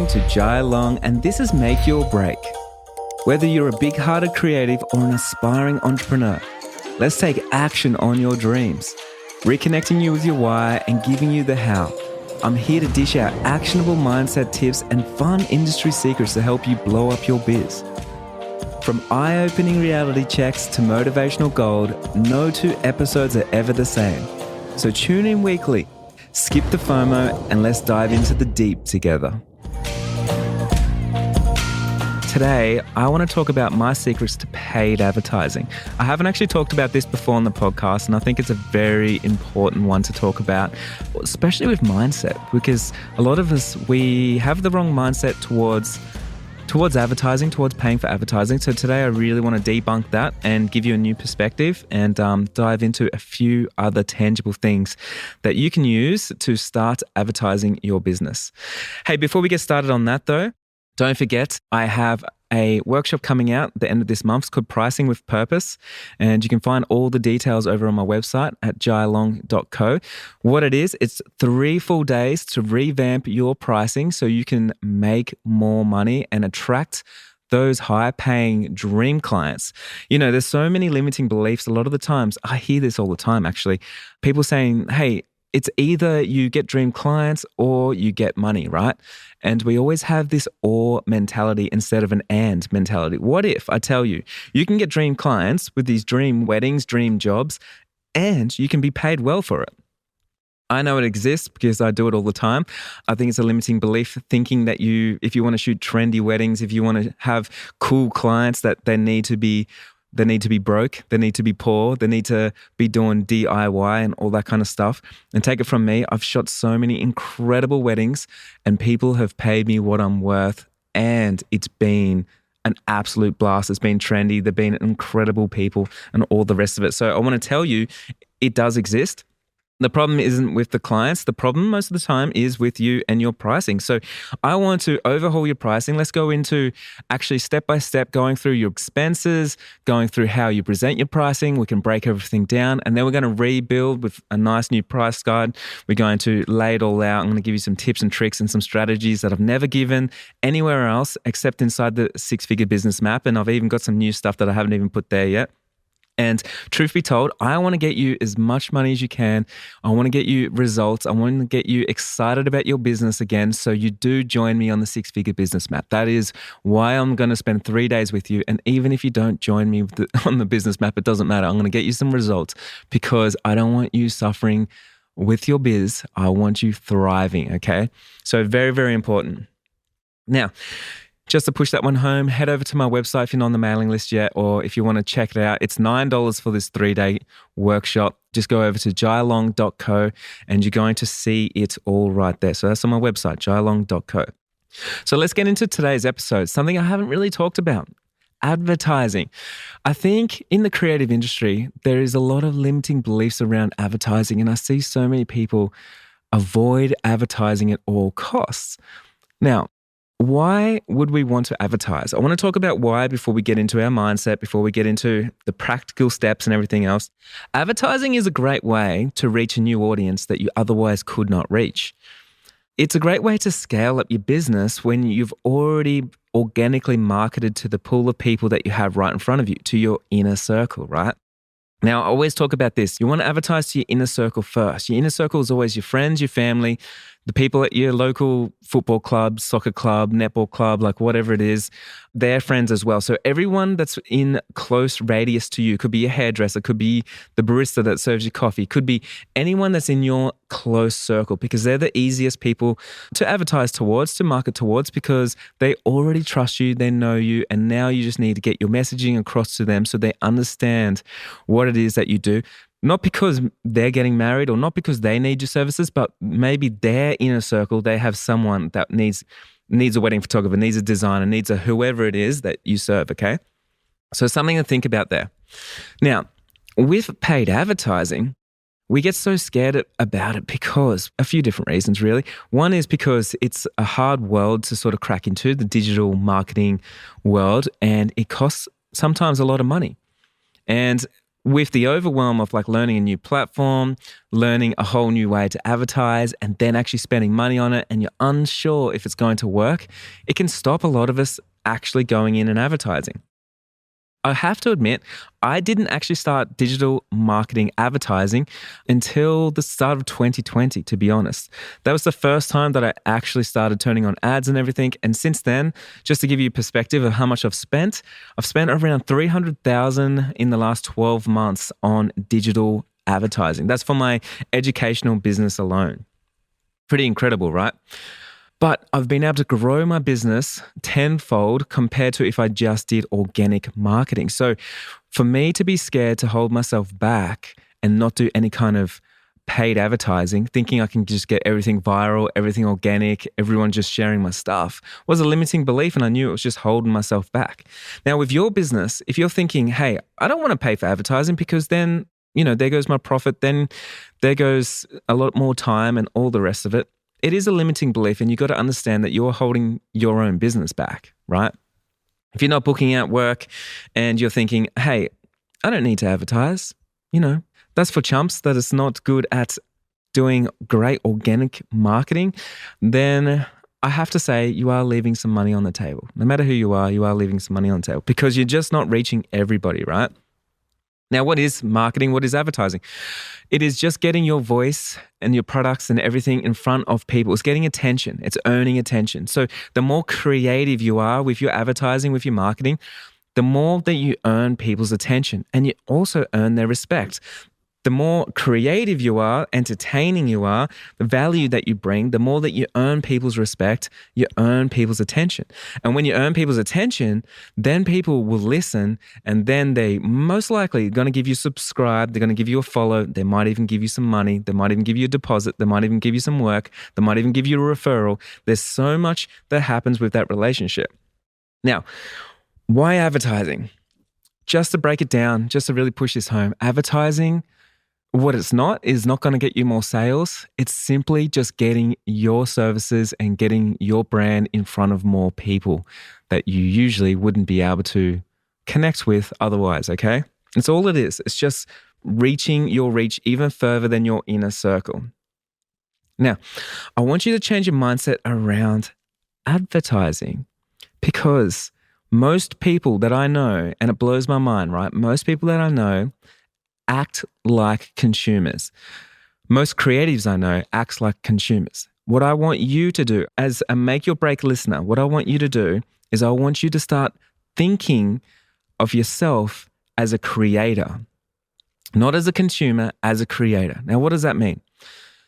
listening to Jai Long, and this is Make Your Break. Whether you're a big-hearted creative or an aspiring entrepreneur, let's take action on your dreams, reconnecting you with your why and giving you the how. I'm here to dish out actionable mindset tips and fun industry secrets to help you blow up your biz. From eye-opening reality checks to motivational gold, no two episodes are ever the same. So tune in weekly, skip the FOMO, and let's dive into the deep together. Today, I want to talk about my secrets to paid advertising. I haven't actually talked about this before on the podcast, and I think it's a very important one to talk about, especially with mindset, because a lot of us, we have the wrong mindset towards advertising, towards paying for advertising. So today I really want to debunk that and give you a new perspective and dive into a few other tangible things that you can use to start advertising your business. Hey, before we get started on that though, don't forget, I have a workshop coming out at the end of this month. It's called Pricing with Purpose, and you can find all the details over on my website at jailong.co. What it is, it's 3 full days to revamp your pricing so you can make more money and attract those high-paying dream clients. You know, there's so many limiting beliefs. A lot of the times, I hear this all the time actually, people saying, hey, it's either you get dream clients or you get money, right? And we always have this or mentality instead of an and mentality. What if I tell you, you can get dream clients with these dream weddings, dream jobs, and you can be paid well for it? I know it exists because I do it all the time. I think it's a limiting belief thinking that if you want to shoot trendy weddings, if you want to have cool clients, that they need to be broke, they need to be poor, they need to be doing DIY and all that kind of stuff. And take it from me, I've shot so many incredible weddings and people have paid me what I'm worth, and it's been an absolute blast. It's been trendy, they've been incredible people and all the rest of it. So I want to tell you, it does exist. The problem isn't with the clients. The problem most of the time is with you and your pricing. So I want to overhaul your pricing. Let's go into actually step by step, going through your expenses, going through how you present your pricing. We can break everything down, and then we're going to rebuild with a nice new price guide. We're going to lay it all out. I'm going to give you some tips and tricks and some strategies that I've never given anywhere else except inside the Six-Figure Business Map. And I've even got some new stuff that I haven't even put there yet. And truth be told, I want to get you as much money as you can. I want to get you results. I want to get you excited about your business again. So you do join me on the Six-Figure Business Map. That is why I'm going to spend 3 days with you. And even if you don't join me on the business map, it doesn't matter. I'm going to get you some results because I don't want you suffering with your biz. I want you thriving, okay? So very, very important. Now, just to push that one home, head over to my website if you're not on the mailing list yet, or if you want to check it out. It's $9 for this 3-day workshop. Just go over to jailong.co and you're going to see it all right there. So that's on my website, jailong.co. So let's get into today's episode, something I haven't really talked about. Advertising. I think in the creative industry, there is a lot of limiting beliefs around advertising, and I see so many people avoid advertising at all costs. Now, why would we want to advertise? I want to talk about why before we get into our mindset, before we get into the practical steps and everything else. Advertising is a great way to reach a new audience that you otherwise could not reach. It's a great way to scale up your business when you've already organically marketed to the pool of people that you have right in front of you, to your inner circle, right? Now, I always talk about this. You want to advertise to your inner circle first. Your inner circle is always your friends, your family, the people at your local football club, soccer club, netball club, like whatever it is, they're friends as well. So everyone that's in close radius to you, could be a hairdresser, could be the barista that serves you coffee, could be anyone that's in your close circle, because they're the easiest people to advertise towards, to market towards, because they already trust you, they know you, and now you just need to get your messaging across to them so they understand what it is that you do. Not because they're getting married or not because they need your services, but maybe their inner circle, they have someone that needs a wedding photographer, needs a designer, needs a whoever it is that you serve, okay? So something to think about there. Now, with paid advertising, we get so scared about it because a few different reasons, really. One is because it's a hard world to sort of crack into, the digital marketing world, and it costs sometimes a lot of money. And with the overwhelm of like learning a new platform, learning a whole new way to advertise, and then actually spending money on it, and you're unsure if it's going to work, it can stop a lot of us actually going in and advertising. I have to admit, I didn't actually start digital marketing advertising until the start of 2020, to be honest. That was the first time that I actually started turning on ads and everything. And since then, just to give you perspective of how much I've spent around $300,000 in the last 12 months on digital advertising. That's for my educational business alone. Pretty incredible, right? But I've been able to grow my business tenfold compared to if I just did organic marketing. So for me to be scared to hold myself back and not do any kind of paid advertising, thinking I can just get everything viral, everything organic, everyone just sharing my stuff, was a limiting belief, and I knew it was just holding myself back. Now with your business, if you're thinking, hey, I don't want to pay for advertising because then, there goes my profit, then there goes a lot more time and all the rest of it. It is a limiting belief, and you've got to understand that you're holding your own business back, right? If you're not booking out work and you're thinking, hey, I don't need to advertise, that's for chumps that is not good at doing great organic marketing, then I have to say you are leaving some money on the table. No matter who you are leaving some money on the table because you're just not reaching everybody, right? Now, what is marketing? What is advertising? It is just getting your voice and your products and everything in front of people. It's getting attention. It's earning attention. So the more creative you are with your advertising, with your marketing, the more that you earn people's attention, and you also earn their respect. The more creative you are, entertaining you are, the value that you bring, the more that you earn people's respect, you earn people's attention. And when you earn people's attention, then people will listen, and then they most likely going to give you subscribe, they're going to give you a follow, they might even give you some money, they might even give you a deposit, they might even give you some work, they might even give you a referral. There's so much that happens with that relationship. Now, why advertising? Just to break it down, just to really push this home, advertising, what it's not is not going to get you more sales. It's simply just getting your services and getting your brand in front of more people that you usually wouldn't be able to connect with otherwise, okay? It's all it is. It's just reaching your reach even further than your inner circle. Now, I want you to change your mindset around advertising, because most people that I know, and it blows my mind, right? Most people that I know act like consumers. Most creatives I know act like consumers. What I want you to do as a make your break listener, what I want you to do is I want you to start thinking of yourself as a creator, not as a consumer, as a creator. Now, what does that mean?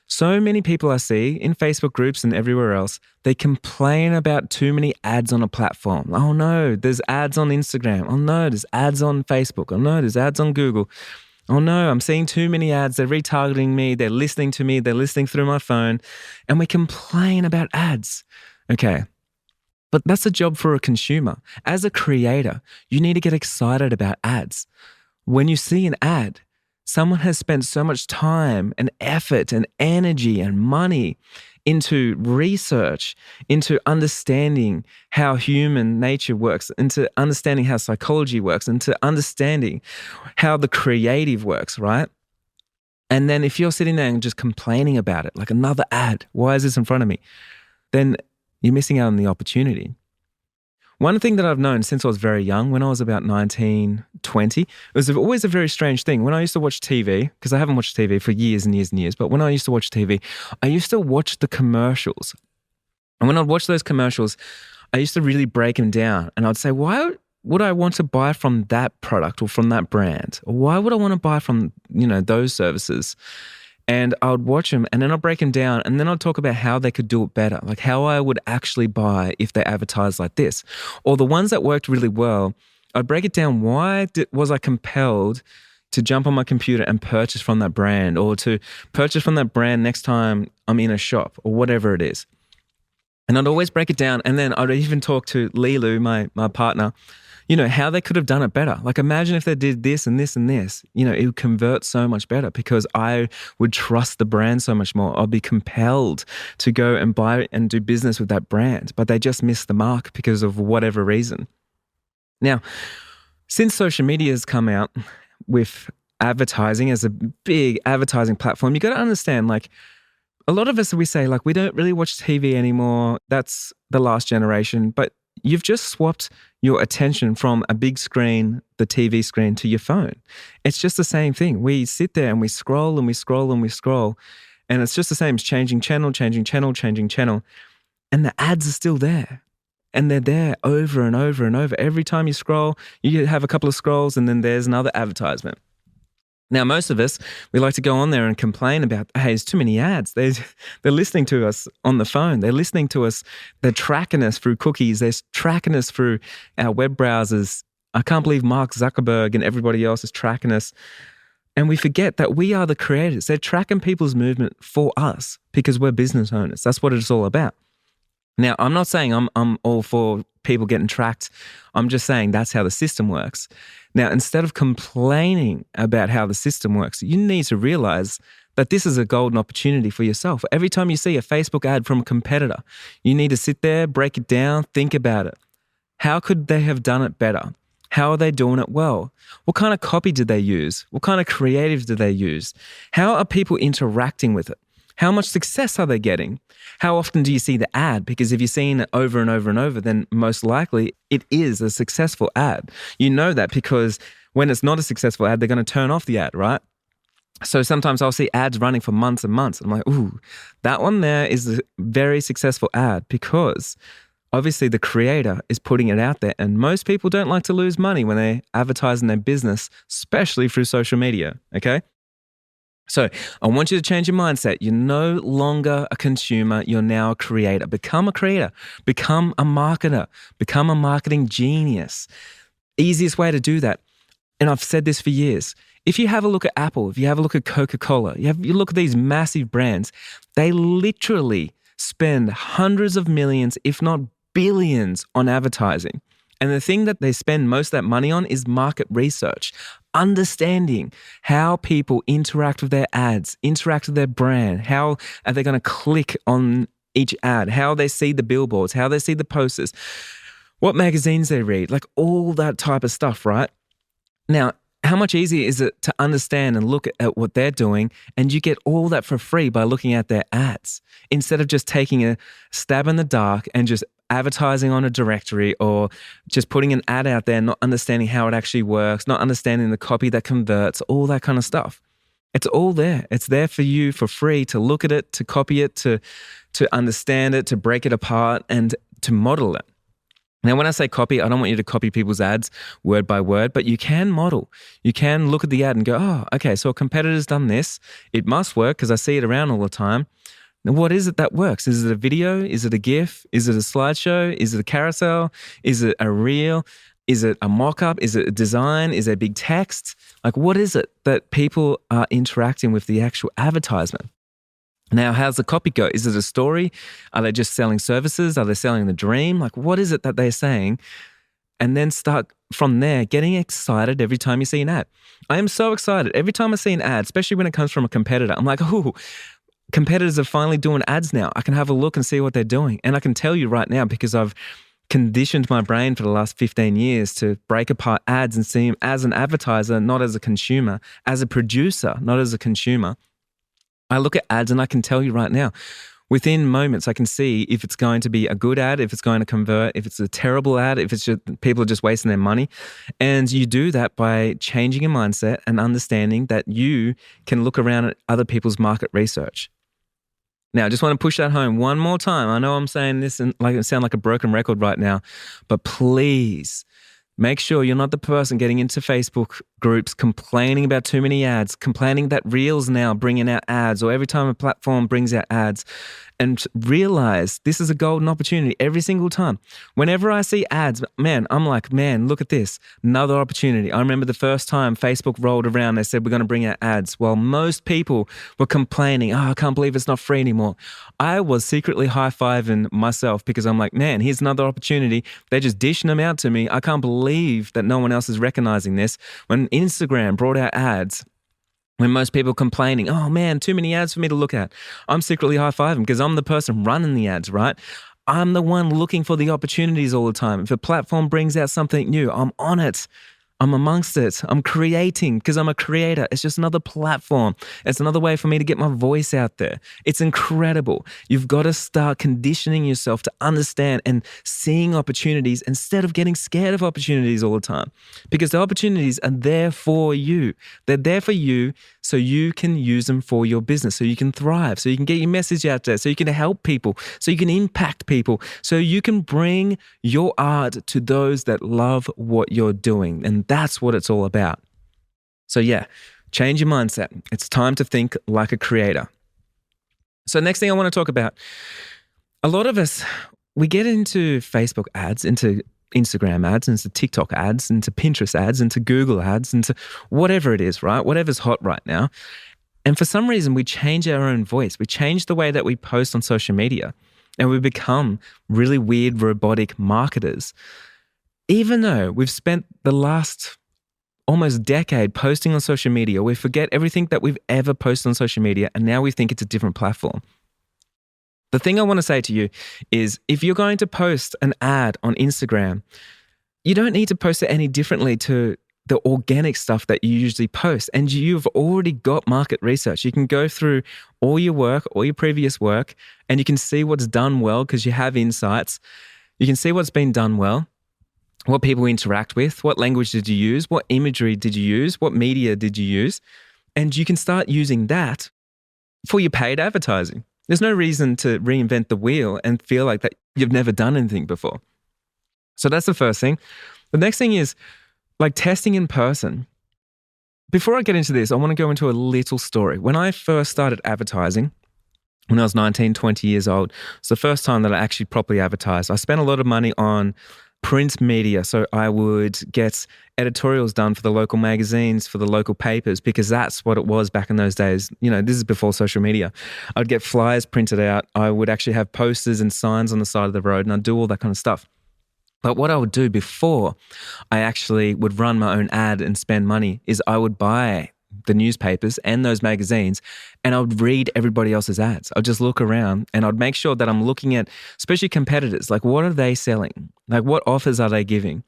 So many people I see in Facebook groups and everywhere else, they complain about too many ads on a platform. Oh no, there's ads on Instagram. Oh no, there's ads on Facebook. Oh no, there's ads on Google. Oh no, I'm seeing too many ads. They're retargeting me. They're listening to me. They're listening through my phone. And we complain about ads. Okay. But that's a job for a consumer. As a creator, you need to get excited about ads. When you see an ad, someone has spent so much time and effort and energy and money into research, into understanding how human nature works, into understanding how psychology works, into understanding how the creative works, right? And then if you're sitting there and just complaining about it, like another ad, why is this in front of me? Then you're missing out on the opportunity. One thing that I've known since I was very young, when I was about 19, 20, it was always a very strange thing. When I used to watch TV, because I haven't watched TV for years and years and years, but when I used to watch TV, I used to watch the commercials. And when I'd watch those commercials, I used to really break them down. And I'd say, why would I want to buy from that product or from that brand? Or why would I want to buy from, those services? And I would watch them, and then I'd break them down, and then I'd talk about how they could do it better, like how I would actually buy if they advertised like this. Or the ones that worked really well, I'd break it down. Why was I compelled to jump on my computer and purchase from that brand, or to purchase from that brand next time I'm in a shop, or whatever it is? And I'd always break it down, and then I'd even talk to Lilu, my partner, how they could have done it better. Like imagine if they did this and this and this, it would convert so much better because I would trust the brand so much more. I'd be compelled to go and buy and do business with that brand, but they just missed the mark because of whatever reason. Now, since social media has come out with advertising as a big advertising platform, you got to understand, like, a lot of us, we say, like, we don't really watch TV anymore. That's the last generation. But you've just swapped your attention from a big screen, the TV screen, to your phone. It's just the same thing. We sit there and we scroll and we scroll and we scroll. And it's just the same as changing channel, changing channel, changing channel. And the ads are still there. And they're there over and over and over. Every time you scroll, you have a couple of scrolls and then there's another advertisement. Now, most of us, we like to go on there and complain about, hey, there's too many ads. They're listening to us on the phone. They're listening to us. They're tracking us through cookies. They're tracking us through our web browsers. I can't believe Mark Zuckerberg and everybody else is tracking us. And we forget that we are the creators. They're tracking people's movement for us because we're business owners. That's what it's all about. Now, I'm not saying I'm all for people getting tracked. I'm just saying that's how the system works. Now, instead of complaining about how the system works, you need to realize that this is a golden opportunity for yourself. Every time you see a Facebook ad from a competitor, you need to sit there, break it down, think about it. How could they have done it better? How are they doing it well? What kind of copy did they use? What kind of creative did they use? How are people interacting with it? How much success are they getting? How often do you see the ad? Because if you're seeing it over and over and over, then most likely it is a successful ad. You know that because when it's not a successful ad, they're going to turn off the ad, right? So sometimes I'll see ads running for months and months. I'm like, ooh, that one there is a very successful ad because obviously the creator is putting it out there. And most people don't like to lose money when they advertise in their business, especially through social media, okay? So I want you to change your mindset. You're no longer a consumer. You're now a creator. Become a creator. Become a marketer. Become a marketing genius. Easiest way to do that, and I've said this for years, if you have a look at Apple, if you have a look at Coca-Cola, you look at these massive brands, they literally spend hundreds of millions, if not billions, on advertising. And the thing that they spend most of that money on is market research, understanding how people interact with their ads, interact with their brand, how are they going to click on each ad, how they see the billboards, how they see the posters, what magazines they read, like all that type of stuff, right? Now, how much easier is it to understand and look at what they're doing, and you get all that for free by looking at their ads instead of just taking a stab in the dark and just advertising on a directory or just putting an ad out there, not understanding how it actually works, not understanding the copy that converts, all that kind of stuff. It's all there. It's there for you for free to look at it, to copy it, to understand it, to break it apart, and to model it. Now, when I say copy, I don't want you to copy people's ads word by word, but you can model. You can look at the ad and go, oh, okay, so a competitor's done this. It must work because I see it around all the time. Now, what is it that works? Is it a video? Is it a GIF? Is it a slideshow? Is it a carousel? Is it a reel? Is it a mock-up? Is it a design? Is it big text? Like, what is it that people are interacting with the actual advertisement? Now, how's the copy go? Is it a story? Are they just selling services? Are they selling the dream? Like, what is it that they're saying? And then start from there getting excited every time you see an ad. I am so excited. Every time I see an ad, especially when it comes from a competitor, I'm like, oh, competitors are finally doing ads now. I can have a look and see what they're doing. And I can tell you right now, because I've conditioned my brain for the last 15 years to break apart ads and see them as an advertiser, not as a consumer, as a producer, not as a consumer. I look at ads and I can tell you right now, within moments, I can see if it's going to be a good ad, if it's going to convert, if it's a terrible ad, if it's just people are just wasting their money. And you do that by changing your mindset and understanding that you can look around at other people's market research. Now, I just want to push that home one more time. I know I'm saying this and like it sound like a broken record right now, but please make sure you're not the person getting into Facebook groups complaining about too many ads, complaining that Reels now bringing out ads, or every time a platform brings out ads. And realize this is a golden opportunity every single time. Whenever I see ads, man, I'm like, man, look at this. Another opportunity. I remember the first time Facebook rolled around, they said, we're going to bring out ads. While most people were complaining, oh, I can't believe it's not free anymore. I was secretly high-fiving myself because I'm like, man, here's another opportunity. They're just dishing them out to me. I can't believe that no one else is recognizing this. When Instagram brought out ads, when most people are complaining, oh man, too many ads for me to look at, I'm secretly high-fiving because I'm the person running the ads, right? I'm the one looking for the opportunities all the time. If a platform brings out something new, I'm on it. I'm amongst it. I'm creating because I'm a creator. It's just another platform. It's another way for me to get my voice out there. It's incredible. You've got to start conditioning yourself to understand and seeing opportunities instead of getting scared of opportunities all the time, because the opportunities are there for you. They're there for you so you can use them for your business, so you can thrive, so you can get your message out there, so you can help people, so you can impact people, so you can bring your art to those that love what you're doing. And that's what it's all about. So yeah, change your mindset. It's time to think like a creator. So next thing I want to talk about, a lot of us, we get into Facebook ads, into Instagram ads, into TikTok ads, into Pinterest ads, into Google ads, into whatever it is, right? Whatever's hot right now. And for some reason, we change our own voice. We change the way that we post on social media, and we become really weird, robotic marketers. Even though we've spent the last almost decade posting on social media, we forget everything that we've ever posted on social media, and now we think it's a different platform. The thing I want to say to you is, if you're going to post an ad on Instagram, you don't need to post it any differently to the organic stuff that you usually post. And you've already got market research. You can go through all your work, all your previous work, and you can see what's done well because you have insights. You can see what's been done well, what people interact with, what language did you use, what imagery did you use, what media did you use, and you can start using that for your paid advertising. There's no reason to reinvent the wheel and feel like that you've never done anything before. So that's the first thing. The next thing is like testing in person. Before I get into this, I want to go into a little story. When I first started advertising, when I was 19, 20 years old, it's the first time that I actually properly advertised. I spent a lot of money on print media. So I would get editorials done for the local magazines, for the local papers, because that's what it was back in those days. You know, this is before social media. I'd get flyers printed out. I would actually have posters and signs on the side of the road, and I'd do all that kind of stuff. But what I would do before I actually would run my own ad and spend money is I would buy the newspapers and those magazines, and I would read everybody else's ads. I'd just look around and I'd make sure that I'm looking at, especially competitors, like what are they selling? Like what offers are they giving?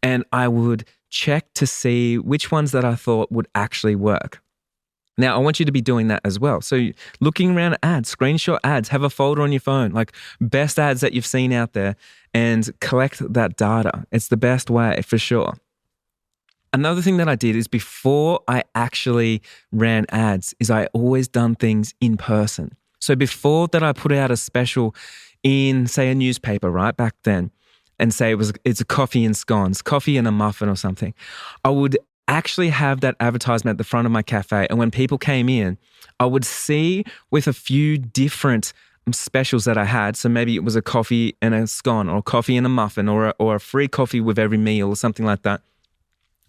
And I would check to see which ones that I thought would actually work. Now, I want you to be doing that as well. So looking around at ads, screenshot ads, have a folder on your phone, like best ads that you've seen out there, and collect that data. It's the best way for sure. Another thing that I did is before I actually ran ads is I always done things in person. So before that I put out a special in, say, a newspaper, right, back then, and say it's a coffee and scones, coffee and a muffin or something, I would actually have that advertisement at the front of my cafe. And when people came in, I would see with a few different specials that I had. So maybe it was a coffee and a scone, or a coffee and a muffin, or a free coffee with every meal, or something like that.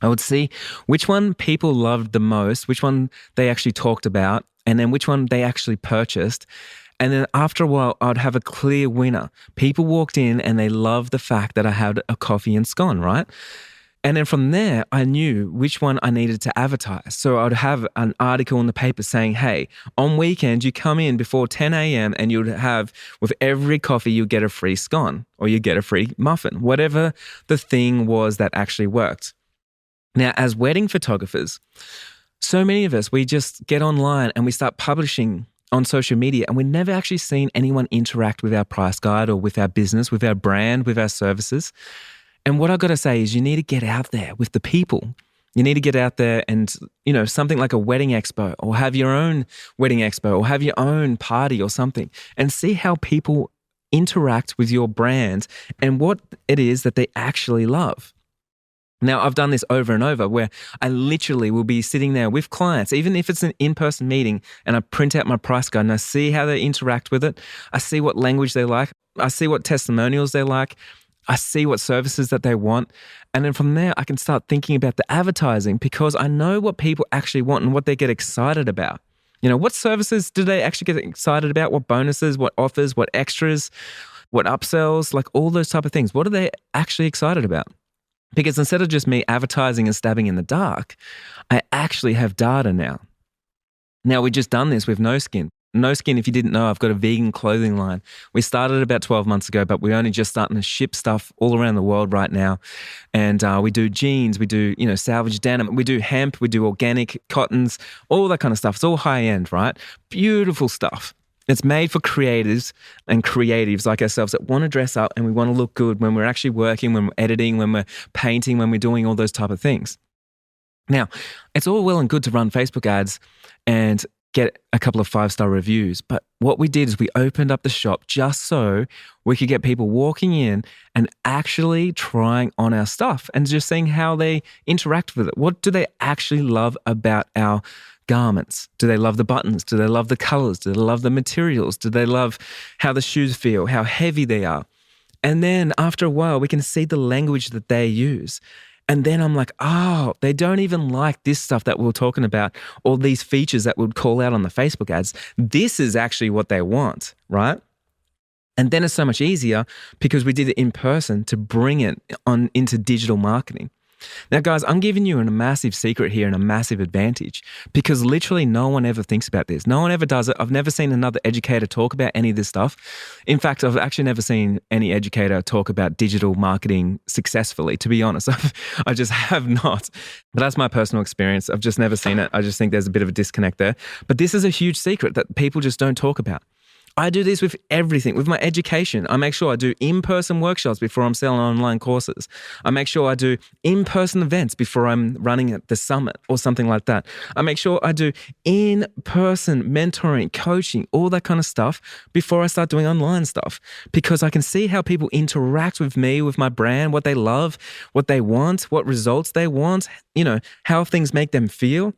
I would see which one people loved the most, which one they actually talked about, and then which one they actually purchased. And then after a while, I'd have a clear winner. People walked in and they loved the fact that I had a coffee and scone, right? And then from there, I knew which one I needed to advertise. So I'd have an article in the paper saying, hey, on weekends, you come in before 10 a.m. and you'd have, with every coffee, you get a free scone or you get a free muffin, whatever the thing was that actually worked. Now, as wedding photographers, so many of us, we just get online and we start publishing on social media, and we've never actually seen anyone interact with our price guide or with our business, with our brand, with our services. And what I've got to say is you need to get out there with the people. You need to get out there and, you know, something like a wedding expo, or have your own wedding expo, or have your own party or something, and see how people interact with your brand and what it is that they actually love. Now, I've done this over and over where I literally will be sitting there with clients, even if it's an in-person meeting, and I print out my price guide and I see how they interact with it. I see what language they like. I see what testimonials they like. I see what services that they want. And then from there, I can start thinking about the advertising, because I know what people actually want and what they get excited about. You know, what services do they actually get excited about? What bonuses, what offers, what extras, what upsells, like all those type of things. What are they actually excited about? Because instead of just me advertising and stabbing in the dark, I actually have data now. Now, we've just done this with No Skin. No Skin, if you didn't know, I've got a vegan clothing line. We started about 12 months ago, but we're only just starting to ship stuff all around the world right now. And we do jeans, we do, salvage denim, we do hemp, we do organic cottons, all that kind of stuff. It's all high end, right? Beautiful stuff. It's made for creators and creatives like ourselves that want to dress up and we want to look good when we're actually working, when we're editing, when we're painting, when we're doing all those type of things. Now, it's all well and good to run Facebook ads and get a couple of 5-star reviews. But what we did is we opened up the shop just so we could get people walking in and actually trying on our stuff and just seeing how they interact with it. What do they actually love about our garments? Do they love the buttons? Do they love the colors? Do they love the materials? Do they love how the shoes feel, how heavy they are? And then after a while, we can see the language that they use. And then I'm like, oh, they don't even like this stuff that we were talking about, or these features that we'd call out on the Facebook ads. This is actually what they want, right? And then it's so much easier because we did it in person to bring it on into digital marketing. Now, guys, I'm giving you a massive secret here and a massive advantage because literally no one ever thinks about this. No one ever does it. I've never seen another educator talk about any of this stuff. In fact, I've actually never seen any educator talk about digital marketing successfully, to be honest. I just have not. But that's my personal experience. I've just never seen it. I just think there's a bit of a disconnect there. But this is a huge secret that people just don't talk about. I do this with everything, with my education. I make sure I do in-person workshops before I'm selling online courses. I make sure I do in-person events before I'm running at the summit or something like that. I make sure I do in-person mentoring, coaching, all that kind of stuff before I start doing online stuff because I can see how people interact with me, with my brand, what they love, what they want, what results they want, how things make them feel.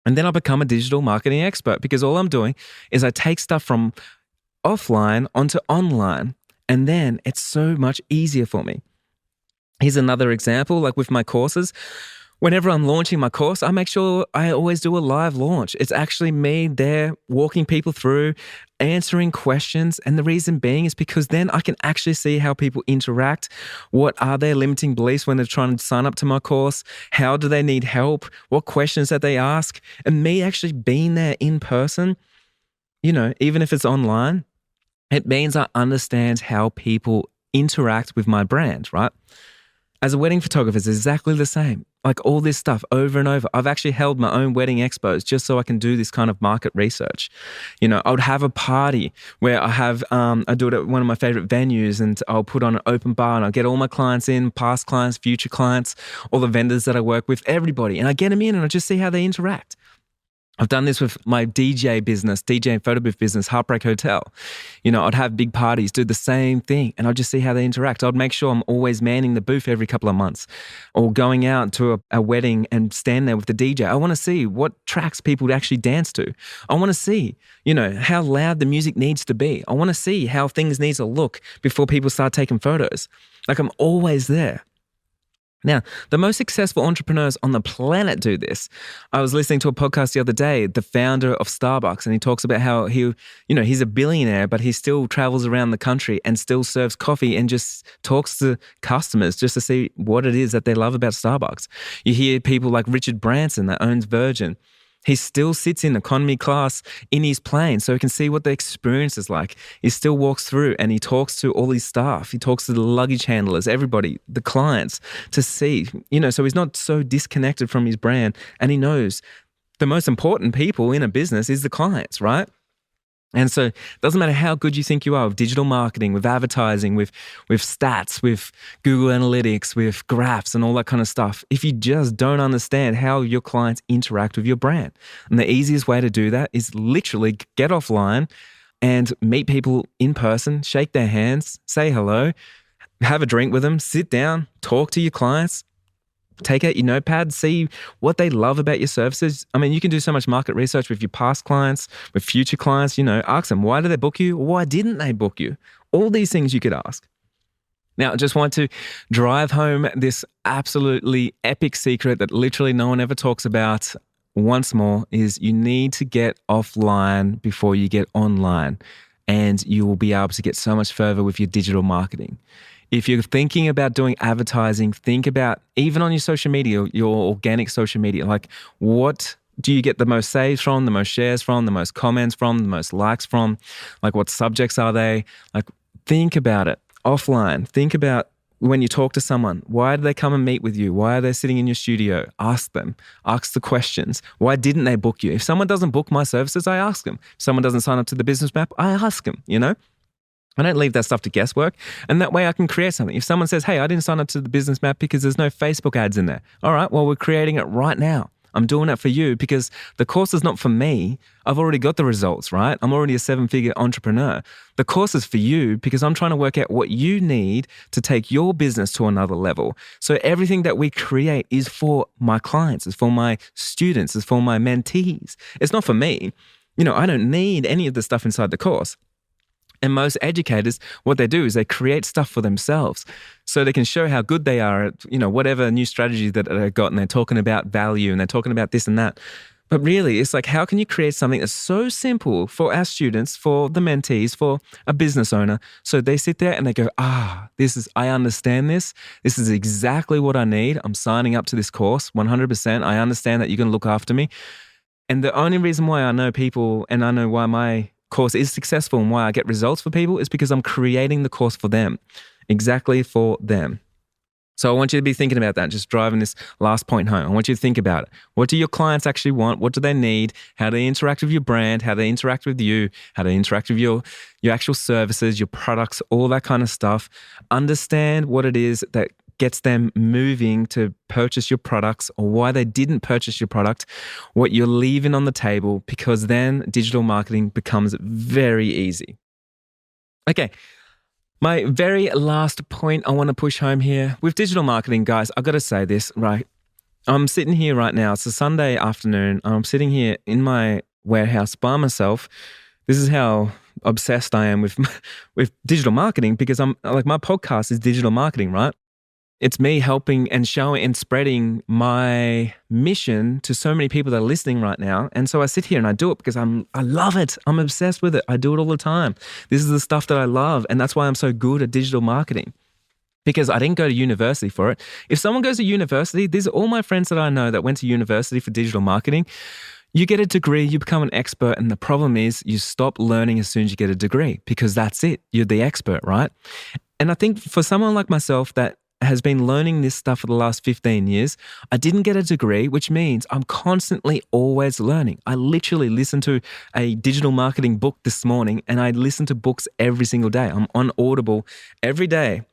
And then I become a digital marketing expert because all I'm doing is I take stuff from offline onto online, and then it's so much easier for me. Here's another example, like with my courses. Whenever I'm launching my course, I make sure I always do a live launch. It's actually me there walking people through, answering questions. And the reason being is because then I can actually see how people interact. What are their limiting beliefs when they're trying to sign up to my course? How do they need help? What questions that they ask? And me actually being there in person, even if it's online, it means I understand how people interact with my brand, right? As a wedding photographer, it's exactly the same. Like all this stuff over and over. I've actually held my own wedding expos just so I can do this kind of market research. I would have a party where I do it at one of my favorite venues and I'll put on an open bar and I'll get all my clients in, past clients, future clients, all the vendors that I work with, everybody. And I get them in and I just see how they interact. I've done this with my DJ business, DJ and photo booth business, Heartbreak Hotel. I'd have big parties, do the same thing, and I'd just see how they interact. I'd make sure I'm always manning the booth every couple of months or going out to a wedding and stand there with the DJ. I want to see what tracks people would actually dance to. I want to see, how loud the music needs to be. I want to see how things need to look before people start taking photos. Like I'm always there. Now, the most successful entrepreneurs on the planet do this. I was listening to a podcast the other day, the founder of Starbucks, and he talks about how he's a billionaire, but he still travels around the country and still serves coffee and just talks to customers just to see what it is that they love about Starbucks. You hear people like Richard Branson that owns Virgin. He still sits in economy class in his plane so he can see what the experience is like. He still walks through and he talks to all his staff. He talks to the luggage handlers, everybody, the clients to see, so he's not so disconnected from his brand. And he knows the most important people in a business is the clients, right? And so it doesn't matter how good you think you are with digital marketing, with advertising, with stats, with Google Analytics, with graphs and all that kind of stuff, if you just don't understand how your clients interact with your brand. And the easiest way to do that is literally get offline and meet people in person, shake their hands, say hello, have a drink with them, sit down, talk to your clients. Take out your notepad, see what they love about your services. I mean, you can do so much market research with your past clients, with future clients, ask them, why did they book you? Or why didn't they book you? All these things you could ask. Now, I just want to drive home this absolutely epic secret that literally no one ever talks about once more is you need to get offline before you get online, and you will be able to get so much further with your digital marketing. If you're thinking about doing advertising, think about even on your social media, your organic social media, like what do you get the most saves from, the most shares from, the most comments from, the most likes from? Like, what subjects are they? Like, think about it offline. Think about when you talk to someone, why do they come and meet with you? Why are they sitting in your studio? Ask them. Ask the questions. Why didn't they book you? If someone doesn't book my services, I ask them. If someone doesn't sign up to the business map, I ask them, you know? I don't leave that stuff to guesswork. And that way I can create something. If someone says, hey, I didn't sign up to the business map because there's no Facebook ads in there. All right, well, we're creating it right now. I'm doing it for you because the course is not for me. I've already got the results, right? I'm already a 7-figure entrepreneur. The course is for you because I'm trying to work out what you need to take your business to another level. So everything that we create is for my clients, it's for my students, it's for my mentees. It's not for me. You know, I don't need any of the stuff inside the course. And most educators, what they do is they create stuff for themselves so they can show how good they are at, you know, whatever new strategy that they've got, and they're talking about value and they're talking about this and that. But really, it's like, how can you create something that's so simple for our students, for the mentees, for a business owner, so they sit there and they go, I understand this. This is exactly what I need. I'm signing up to this course 100%. I understand that you're going to look after me. And the only reason why I know people and I know why my course is successful and why I get results for people is because I'm creating the course for them, exactly for them. So I want you to be thinking about that, just driving this last point home. I want you to think about it. What do your clients actually want? What do they need? How do they interact with your brand? How do they interact with you? How do they interact with your actual services, your products, all that kind of stuff. Understand what it is that gets them moving to purchase your products, or why they didn't purchase your product, what you're leaving on the table, because then digital marketing becomes very easy. Okay, my very last point I want to push home here with digital marketing, guys, I've got to say this, right? I'm sitting here right now. It's a Sunday afternoon. I'm sitting here in my warehouse by myself. This is how obsessed I am with digital marketing, because I'm like, my podcast is digital marketing, right? It's me helping and showing and spreading my mission to so many people that are listening right now. And so I sit here and I do it because I love it. I'm obsessed with it. I do it all the time. This is the stuff that I love. And that's why I'm so good at digital marketing, because I didn't go to university for it. If someone goes to university, these are all my friends that I know that went to university for digital marketing. You get a degree, you become an expert. And the problem is you stop learning as soon as you get a degree, because that's it. You're the expert, right? And I think for someone like myself that has been learning this stuff for the last 15 years. I didn't get a degree, which means I'm constantly always learning. I literally listened to a digital marketing book this morning, and I listen to books every single day. I'm on Audible every day.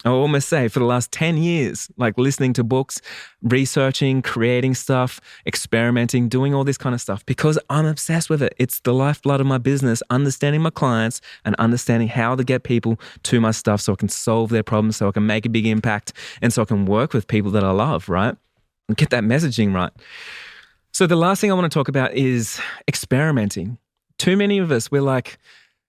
I almost say for the last 10 years, like listening to books, researching, creating stuff, experimenting, doing all this kind of stuff, because I'm obsessed with it. It's the lifeblood of my business, understanding my clients and understanding how to get people to my stuff so I can solve their problems, so I can make a big impact, and so I can work with people that I love, right? And get that messaging right. So the last thing I want to talk about is experimenting. Too many of us, we're like,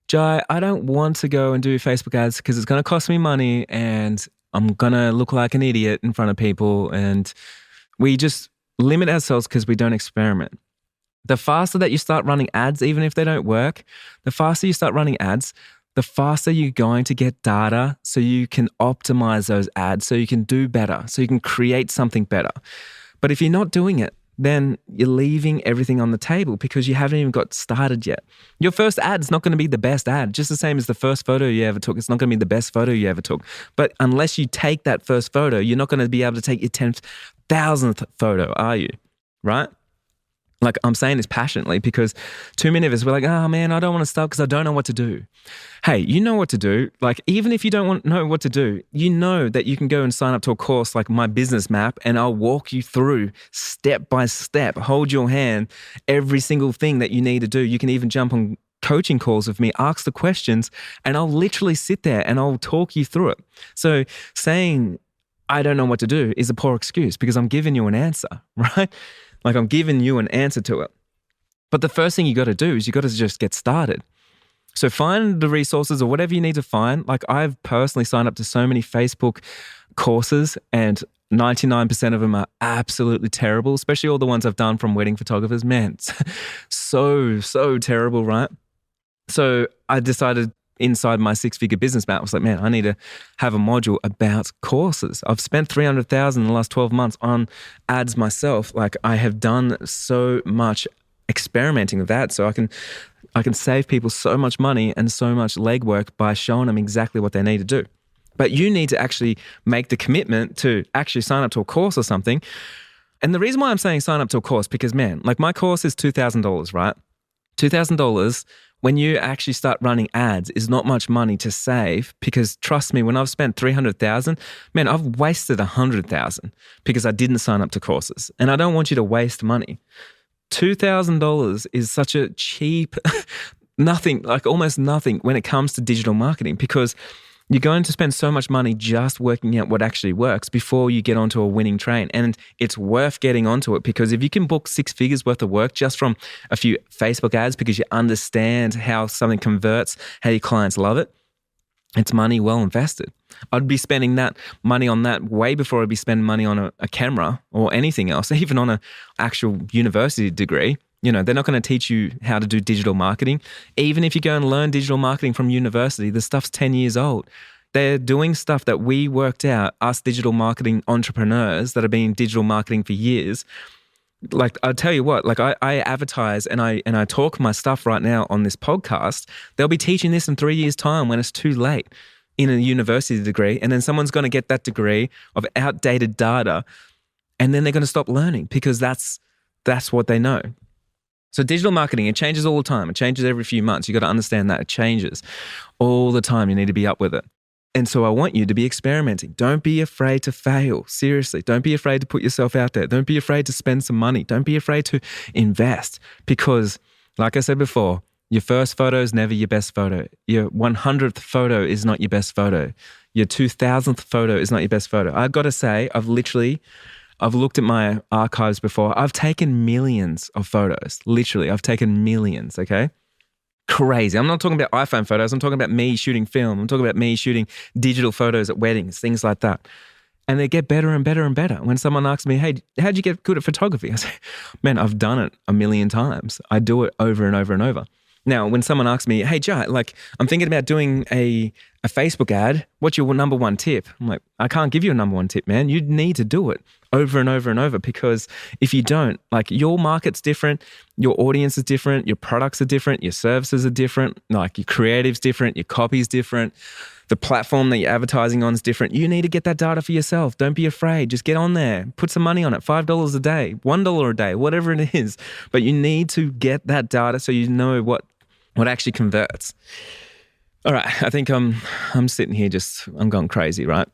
Jai, I don't want to go and do Facebook ads because it's going to cost me money and I'm going to look like an idiot in front of people. And we just limit ourselves because we don't experiment. The faster that you start running ads, even if they don't work, the faster you start running ads, the faster you're going to get data so you can optimize those ads, so you can do better, so you can create something better. But if you're not doing it, then you're leaving everything on the table because you haven't even got started yet. Your first ad is not going to be the best ad, just the same as the first photo you ever took. It's not going to be the best photo you ever took. But unless you take that first photo, you're not going to be able to take your 10,000th photo, are you? Right? Like, I'm saying this passionately because too many of us, we're like, oh man, I don't want to start because I don't know what to do. Hey, you know what to do. Like, even if you don't know what to do, you know that you can go and sign up to a course like My Business Map, and I'll walk you through step by step, hold your hand, every single thing that you need to do. You can even jump on coaching calls with me, ask the questions, and I'll literally sit there and I'll talk you through it. So saying, I don't know what to do is a poor excuse because I'm giving you an answer, right? Like, I'm giving you an answer to it. But the first thing you got to do is you got to just get started. So find the resources or whatever you need to find. Like, I've personally signed up to so many Facebook courses, and 99% of them are absolutely terrible, especially all the ones I've done from wedding photographers. Man, it's so terrible, right? So I decided inside my six-figure business map. I was like, man, I need to have a module about courses. I've spent $300,000 in the last 12 months on ads myself. Like, I have done so much experimenting with that, so I can save people so much money and so much legwork by showing them exactly what they need to do. But you need to actually make the commitment to actually sign up to a course or something. And the reason why I'm saying sign up to a course, because man, like my course is $2,000, right? $2,000 when you actually start running ads is not much money to save, because trust me, when I've spent $300,000, man, I've wasted $100,000 because I didn't sign up to courses. And I don't want you to waste money. $2,000 is such a cheap, nothing, like almost nothing when it comes to digital marketing, because you're going to spend so much money just working out what actually works before you get onto a winning train. And it's worth getting onto it, because if you can book 6 figures worth of work just from a few Facebook ads because you understand how something converts, how your clients love it, it's money well invested. I'd be spending that money on that way before I'd be spending money on a camera or anything else, even on an actual university degree. You know, they're not going to teach you how to do digital marketing. Even if you go and learn digital marketing from university, the stuff's 10 years old. They're doing stuff that we worked out, us digital marketing entrepreneurs that have been in digital marketing for years. Like, I'll tell you what, like I advertise and I talk my stuff right now on this podcast. They'll be teaching this in 3 years' time when it's too late in a university degree. And then someone's going to get that degree of outdated data, and then they're going to stop learning because that's what they know. So digital marketing, it changes all the time. It changes every few months. You got to understand that it changes all the time. You need to be up with it. And so I want you to be experimenting. Don't be afraid to fail. Seriously, don't be afraid to put yourself out there. Don't be afraid to spend some money. Don't be afraid to invest, because like I said before, your first photo is never your best photo. Your 100th photo is not your best photo. Your 2000th photo is not your best photo. I've got to say, I've looked at my archives before. I've taken millions of photos. Literally, I've taken millions, okay? Crazy. I'm not talking about iPhone photos. I'm talking about me shooting film. I'm talking about me shooting digital photos at weddings, things like that. And they get better and better and better. When someone asks me, hey, how'd you get good at photography? I say, man, I've done it a million times. I do it over and over and over. Now, when someone asks me, hey, Jai, like I'm thinking about doing a Facebook ad, what's your number one tip? I'm like, I can't give you a number one tip, man. You need to do it over and over and over, because if you don't, like your market's different, your audience is different, your products are different, your services are different, like your creative's different, your copy's different, the platform that you're advertising on is different. You need to get that data for yourself. Don't be afraid. Just get on there. Put some money on it. $5 a day, $1 a day, whatever it is. But you need to get that data so you know what actually converts. All right, I think I'm sitting here I'm going crazy, right?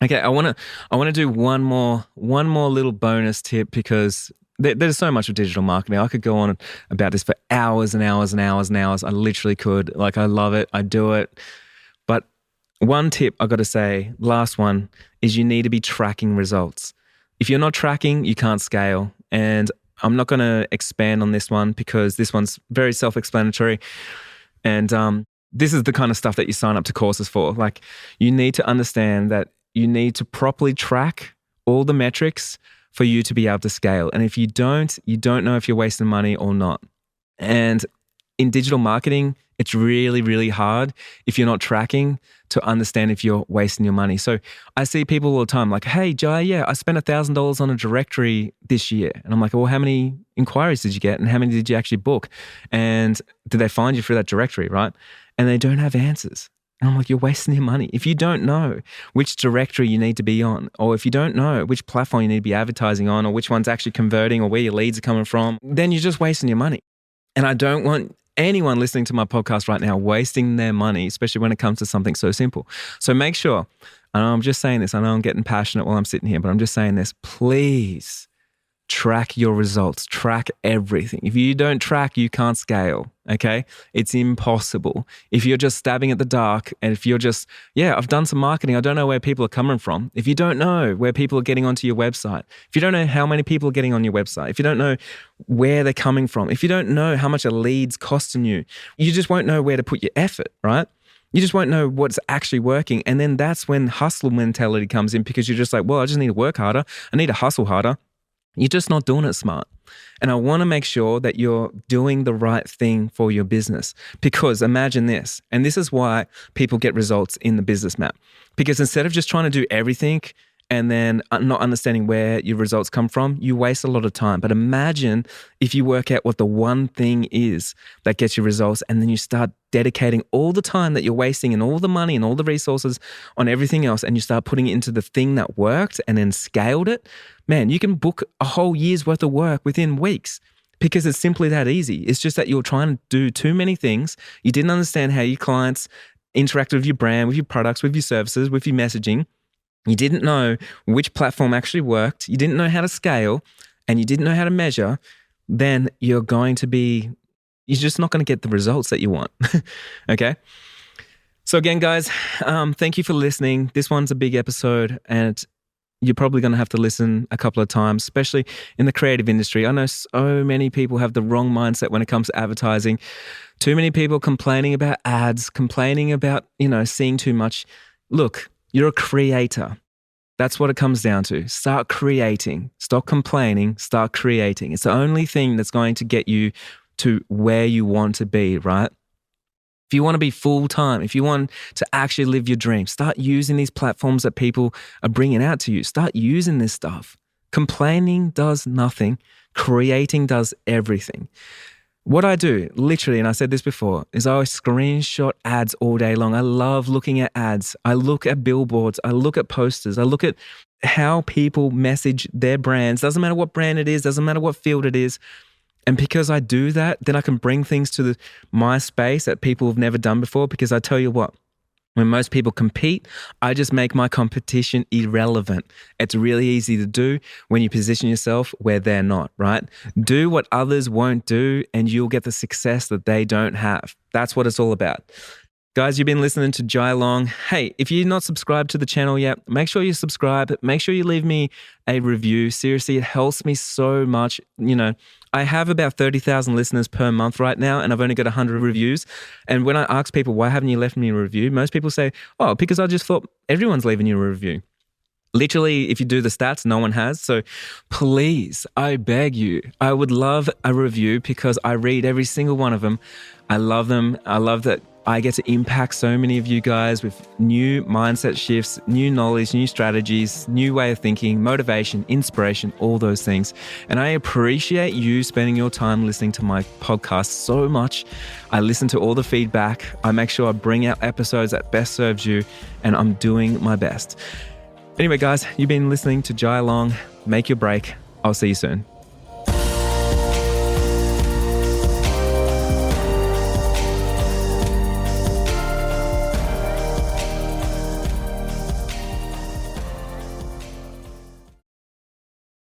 Okay, I want to do one more little bonus tip, because there's so much of digital marketing. I could go on about this for hours and hours and hours and hours. I literally could. Like, I love it. I do it. But one tip I got to say, last one, is you need to be tracking results. If you're not tracking, you can't scale. And I'm not going to expand on this one because this one's very self-explanatory. And this is the kind of stuff that you sign up to courses for. Like, you need to understand that you need to properly track all the metrics for you to be able to scale. And if you don't know if you're wasting money or not. And in digital marketing, it's really, really hard if you're not tracking to understand if you're wasting your money. So I see people all the time like, hey, Jai, yeah, I spent $1,000 on a directory this year. And I'm like, well, how many inquiries did you get? And how many did you actually book? And did they find you through that directory, right? And they don't have answers. And I'm like, you're wasting your money. If you don't know which directory you need to be on, or if you don't know which platform you need to be advertising on, or which one's actually converting, or where your leads are coming from, then you're just wasting your money. And I don't want anyone listening to my podcast right now wasting their money, especially when it comes to something so simple. So make sure, and I'm just saying this, I know I'm getting passionate while I'm sitting here, but I'm just saying this, please track your results, track everything. If you don't track, you can't scale, okay? It's impossible. If you're just stabbing at the dark, and if you're just, yeah, I've done some marketing, I don't know where people are coming from. If you don't know where people are getting onto your website, if you don't know how many people are getting on your website, if you don't know where they're coming from, if you don't know how much a lead's costing you, you just won't know where to put your effort, right? You just won't know what's actually working. And then that's when hustle mentality comes in, because you're just like, well, I just need to work harder. I need to hustle harder. You're just not doing it smart. And I want to make sure that you're doing the right thing for your business. Because imagine this, and this is why people get results in the business map. Because instead of just trying to do everything and then not understanding where your results come from, you waste a lot of time. But imagine if you work out what the one thing is that gets you results, and then you start dedicating all the time that you're wasting and all the money and all the resources on everything else, and you start putting it into the thing that worked and then scaled it. Man, you can book a whole year's worth of work within weeks because it's simply that easy. It's just that you're trying to do too many things. You didn't understand how your clients interact with your brand, with your products, with your services, with your messaging. You didn't know which platform actually worked. You didn't know how to scale, and you didn't know how to measure. Then you're just not going to get the results that you want. Okay. So again, guys, thank you for listening. This one's a big episode, and you're probably going to have to listen a couple of times, especially in the creative industry. I know so many people have the wrong mindset when it comes to advertising. Too many people complaining about ads, complaining about, seeing too much. Look, you're a creator. That's what it comes down to. Start creating. Stop complaining. Start creating. It's the only thing that's going to get you to where you want to be, right? If you want to be full-time, if you want to actually live your dream, start using these platforms that people are bringing out to you. Start using this stuff. Complaining does nothing. Creating does everything. What I do, literally, and I said this before, is I always screenshot ads all day long. I love looking at ads. I look at billboards. I look at posters. I look at how people message their brands. Doesn't matter what brand it is. Doesn't matter what field it is. And because I do that, then I can bring things to my space that people have never done before. Because I tell you what, when most people compete, I just make my competition irrelevant. It's really easy to do when you position yourself where they're not, right? Do what others won't do, and you'll get the success that they don't have. That's what it's all about. Guys, you've been listening to Jai Long. Hey, if you're not subscribed to the channel yet, make sure you subscribe. Make sure you leave me a review. Seriously, it helps me so much. I have about 30,000 listeners per month right now, and I've only got 100 reviews. And when I ask people, why haven't you left me a review? Most people say, oh, because I just thought everyone's leaving you a review. Literally, if you do the stats, no one has. So please, I beg you, I would love a review because I read every single one of them. I love them. I love that I get to impact so many of you guys with new mindset shifts, new knowledge, new strategies, new way of thinking, motivation, inspiration, all those things. And I appreciate you spending your time listening to my podcast so much. I listen to all the feedback. I make sure I bring out episodes that best serves you, and I'm doing my best. Anyway, guys, you've been listening to Jai Long. Make your break. I'll see you soon.